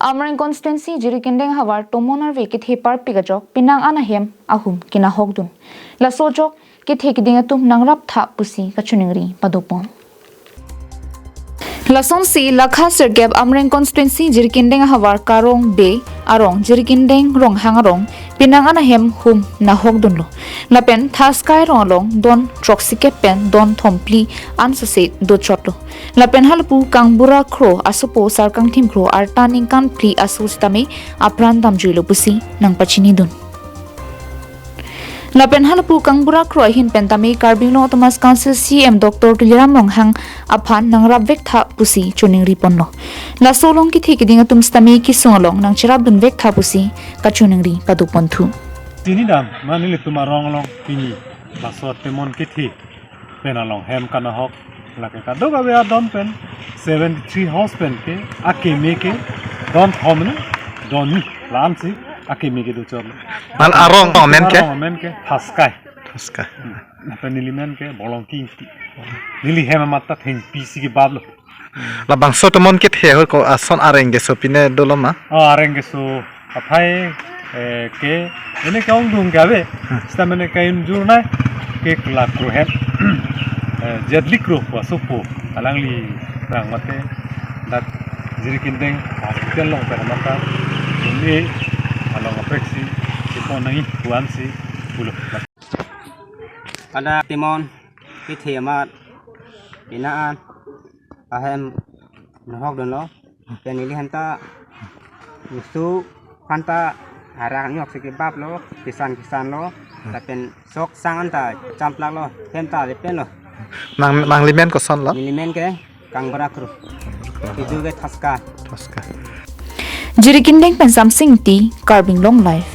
Amrang constituency Jirikindeng ahavar tomon arve kethe parpik ajok Penang ahem ahum kina hogdun. La sojok kethe kidingatum nangrap tha pusi kachuningri padopon. Lason si lakha sergap Amrang constituency Jirikindeng ahavar karong be arong Jirikindeng rong hangarong Penang ahem hum na hogdun lo. Lapen thaskai rolong don troxikepen don thompli ansase do chotlo. Lapen halpu kang bura kro asupo sarkang tim kro artaning kan pli asustame apran tamjuilo pusi nang pachini dun. Lapen halpu kang bura kro hin pentame kahingno Thomas Council CM Dr. Tuliram Longhang aphan nang rabvek tha pusi chuning ripon lo. La solong ki thik dinga tum stame ki songlong nang chirab dun vek tha pusi ka chuning ri padupon thu. Sini dam manili tumarong long pini basot tomon kethe penalong hem kana hok lake ka doga be don pen 73 house pen ke akeme ke don thomne doni lamsi akeme ke do chol al arong men ke thaskai penili men ke bolong ki nili hem matta theng pc ke bablo la bangso tomon kethe ko ason arenge so pine doloma arenge so athai ke ini kaung dung gabe stamene kain jurna ke klak kro het jedli kro wasupo alangli rang mate dat Jirikindeng hospital long per mata ini along apeksi iponai kuansi pulo ada tomon kethe amat binaan ahem nohok don lo penili hanta ustu hanta harang nyok sikibab lo kisan lo tapen sok sang anta camplak lo henta depen lo nang limen ko son lo limen ke kang berakru itu ke taska Jirikindeng pensam singti carving long life.